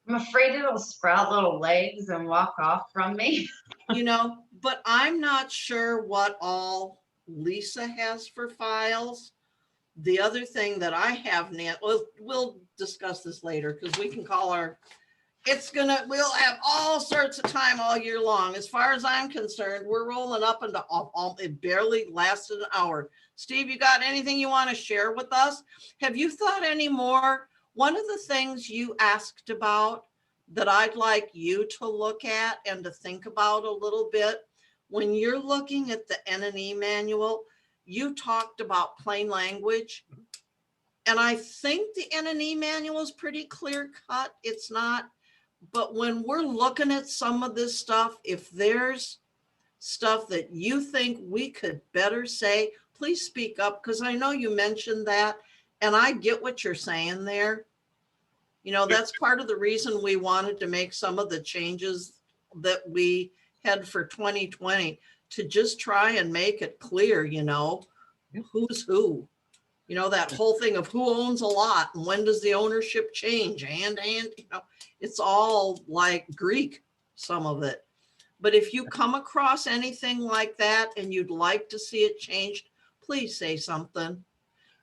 Speaker 4: I'm afraid it'll sprout little legs and walk off from me.
Speaker 1: But I'm not sure what all Lisa has for files. The other thing that I have, we'll discuss this later, because we can call we'll have all sorts of time all year long. As far as I'm concerned, we're rolling up into it barely lasted an hour. Steve, you got anything you want to share with us? Have you thought any more? One of the things you asked about that I'd like you to look at and to think about a little bit, when you're looking at the NNE manual, you talked about plain language. And I think the NNE manual is pretty clear cut. It's not, but when we're looking at some of this stuff, if there's stuff that you think we could better say, please speak up, because I know you mentioned that, and I get what you're saying there. That's part of the reason we wanted to make some of the changes that we had for 2020, to just try and make it clear, who's who. You know, that whole thing of who owns a lot and when does the ownership change, and, you know, it's all like Greek, some of it. But if you come across anything like that and you'd like to see it changed, please say something.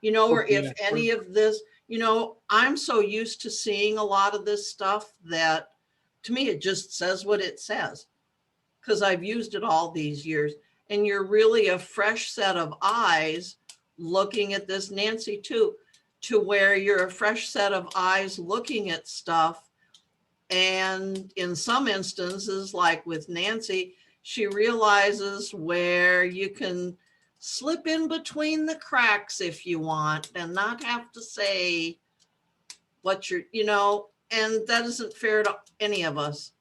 Speaker 1: You know, or
Speaker 3: Okay,
Speaker 1: if any of this, you know, I'm so used to seeing a lot of this stuff that to me, it just says what it says. Because I've used it all these years. And you're really a fresh set of eyes looking at this, Nancy, too, to where you're a fresh set of eyes looking at stuff. And in some instances, like with Nancy, she realizes where you can slip in between the cracks if you want and not have to say what you're, you know, and that isn't fair to any of us.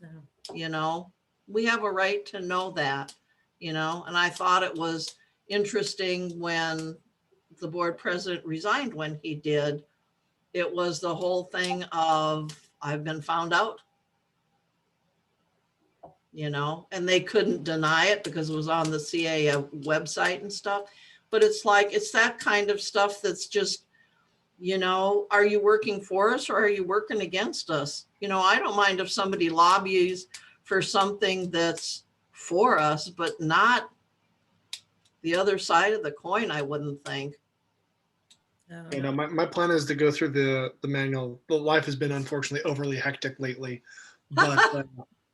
Speaker 2: No.
Speaker 1: You know, we have a right to know that, you know, and I thought it was interesting when the board president resigned when he did. It was the whole thing of, I've been found out, you know, and they couldn't deny it because it was on the CA website and stuff. But it's like, it's that kind of stuff that's just, you know, are you working for us or are you working against us? You know, I don't mind if somebody lobbies for something that's for us, but not the other side of the coin, I wouldn't think.
Speaker 2: No.
Speaker 3: You know, my plan is to go through the manual. The life has been unfortunately overly hectic lately, but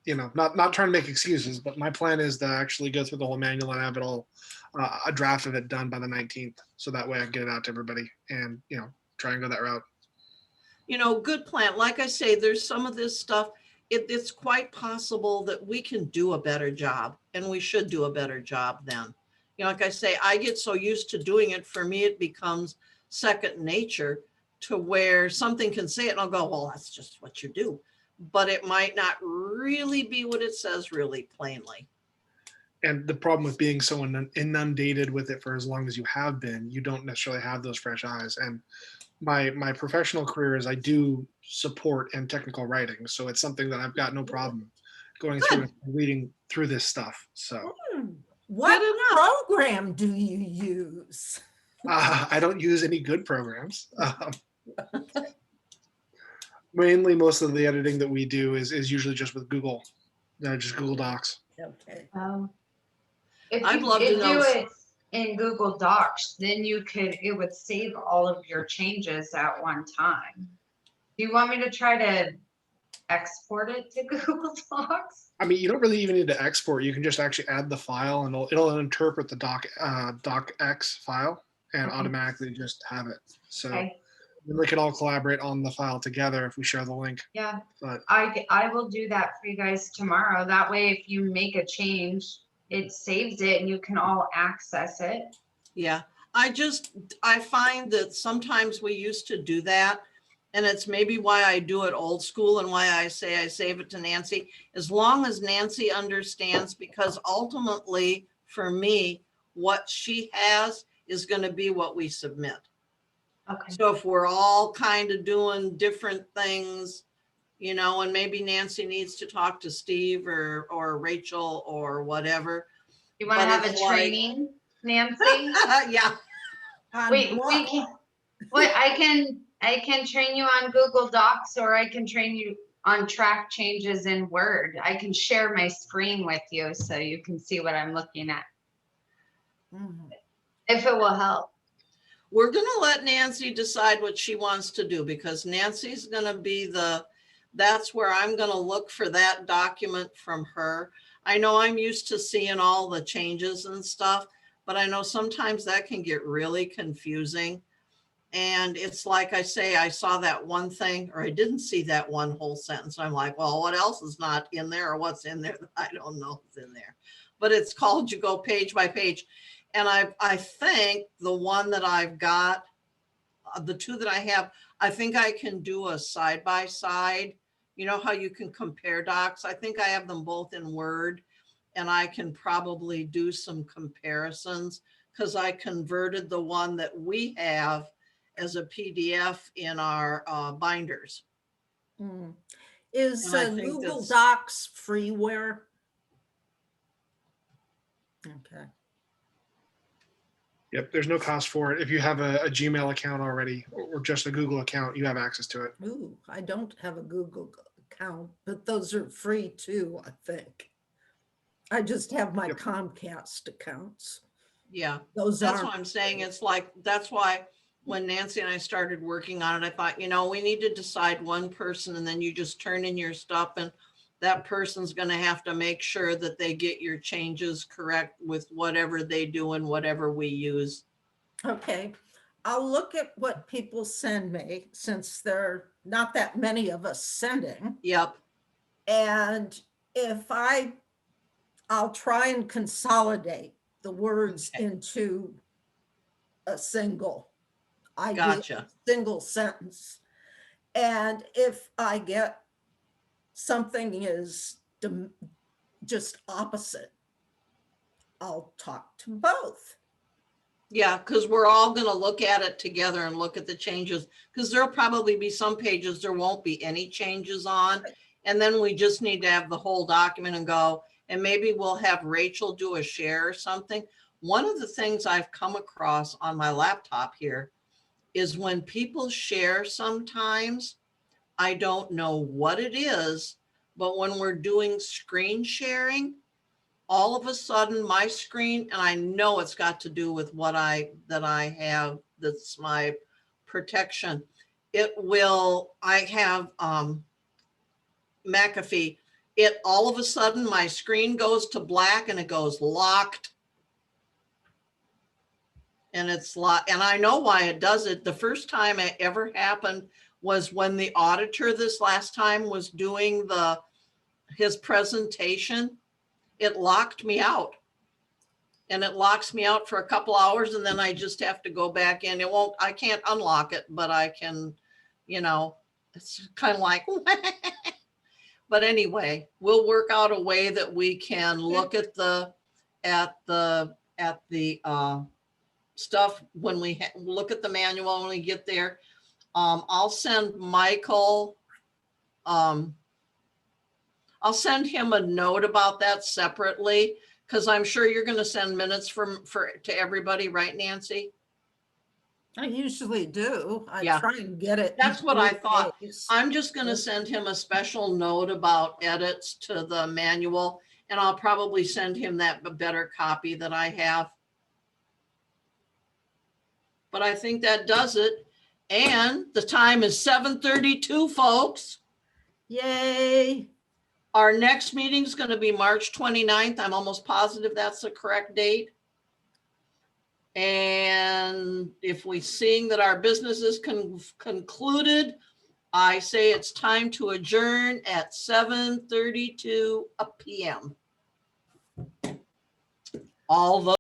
Speaker 3: you know, not trying to make excuses, but my plan is to actually go through the whole manual and have it all, a draft of it done by the 19th, so that way I can get it out to everybody and, you know, try and go that route.
Speaker 1: You know, good plan. Like I say, there's some of this stuff, it's quite possible that we can do a better job and we should do a better job then. You know, like I say, I get so used to doing it, for me, it becomes second nature to where something can say it and I'll go, well, that's just what you do. But it might not really be what it says really plainly.
Speaker 3: And the problem with being so inundated with it for as long as you have been, you don't necessarily have those fresh eyes. And my professional career is I do support and technical writing, so it's something that I've got no problem going through and reading through this stuff. So
Speaker 2: What
Speaker 1: Good enough.
Speaker 2: program do you use?
Speaker 3: I don't use any good programs. Mainly, most of the editing that we do is usually just with Google, just Google Docs.
Speaker 2: Okay.
Speaker 4: If
Speaker 1: I'd
Speaker 4: you
Speaker 1: love to
Speaker 4: did
Speaker 1: know.
Speaker 4: do it in Google Docs, then it would save all of your changes at one time. Do you want me to try to export it to Google Docs?
Speaker 3: I mean, you don't really even need to export. You can just actually add the file, and it'll interpret the docx file and
Speaker 4: Okay.
Speaker 3: automatically just have it. So
Speaker 4: Okay,
Speaker 3: then we could all collaborate on the file together if we share the link.
Speaker 4: yeah,
Speaker 3: But
Speaker 4: I will do that for you guys tomorrow. That way, if you make a change, it saves it and you can all access it.
Speaker 1: Yeah, I find that sometimes we used to do that. And it's maybe why I do it old school and why I say I save it to Nancy, as long as Nancy understands, because ultimately for me, what she has is going to be what we submit.
Speaker 4: Okay,
Speaker 1: So if we're all kind of doing different things, you know, and maybe Nancy needs to talk to Steve or Rachel or whatever.
Speaker 4: you want to
Speaker 1: But
Speaker 4: have a
Speaker 1: it's like-
Speaker 4: training, Nancy?
Speaker 1: Yeah,
Speaker 2: On
Speaker 4: We
Speaker 2: what?
Speaker 4: can, what, I can train you on Google Docs, or I can train you on track changes in Word. I can share my screen with you so you can see what I'm looking at,
Speaker 2: Mhm.
Speaker 4: if it will help.
Speaker 1: we're going to let Nancy decide what she wants to do, because Nancy's going to be that's where I'm going to look for that document from her. I know I'm used to seeing all the changes and stuff, but I know sometimes that can get really confusing. And it's like I say, I saw that one thing, or I didn't see that one whole sentence. I'm like, well, what else is not in there, or what's in there that I don't know is in there? But it's called, you go page by page. And I think the one that I've got, the two that I have, I think I can do a side by side. You know how you can compare docs? I think I have them both in Word, and I can probably do some comparisons because I converted the one that we have as a PDF in our binders.
Speaker 2: Mm. Is
Speaker 1: And I think
Speaker 2: Google
Speaker 1: that's-
Speaker 2: Docs freeware? Okay.
Speaker 3: Yep, there's no cost for it. If you have a Gmail account already or just a Google account, you have access to it.
Speaker 2: Ooh, I don't have a Google account, but those are free too, I think. I just have my
Speaker 3: Yep.
Speaker 2: Comcast accounts.
Speaker 1: Yeah,
Speaker 2: Those
Speaker 1: that's
Speaker 2: aren't.
Speaker 1: what I'm saying. It's like, that's why when Nancy and I started working on it, I thought, we need to decide one person and then you just turn in your stuff and that person's gonna have to make sure that they get your changes correct with whatever they do and whatever we use.
Speaker 2: Okay, I'll look at what people send me since there are not that many of us sending.
Speaker 1: Yep,
Speaker 2: And if I'll try and consolidate the words
Speaker 1: Okay.
Speaker 2: into a single idea,
Speaker 1: gotcha.
Speaker 2: single sentence. And if I get something is just opposite, I'll talk to both.
Speaker 1: Yeah, because we're all gonna look at it together and look at the changes, because there'll probably be some pages there won't be any changes on. And then we just need to have the whole document and go, and maybe we'll have Rachel do a share or something. One of the things I've come across on my laptop here is when people share sometimes, I don't know what it is, but when we're doing screen sharing, all of a sudden my screen, and I know it's got to do with what I have, that's my protection. I have McAfee. It all of a sudden my screen goes to black and it goes locked. And it's locked, and I know why it does it. The first time it ever happened was when the auditor this last time was doing his presentation. It locked me out. And it locks me out for a couple hours and then I just have to go back in. I can't unlock it, but I can, it's kind of like, but anyway, we'll work out a way that we can look at the stuff when we look at the manual when we get there. I'll send Michael, I'll send him a note about that separately, because I'm sure you're going to send minutes to everybody, right, Nancy?
Speaker 2: I usually do. I
Speaker 1: Yeah.
Speaker 2: try and get it.
Speaker 1: That's
Speaker 2: in
Speaker 1: what I
Speaker 2: 3
Speaker 1: thought.
Speaker 2: days.
Speaker 1: I'm just going to send him a special note about edits to the manual, and I'll probably send him that better copy that I have. But I think that does it. And the time is 7:32, folks.
Speaker 2: Yay.
Speaker 1: Our next meeting is going to be March 29th. I'm almost positive that's the correct date. And if we seeing that our business is concluded, I say it's time to adjourn at 7:32 p.m. All those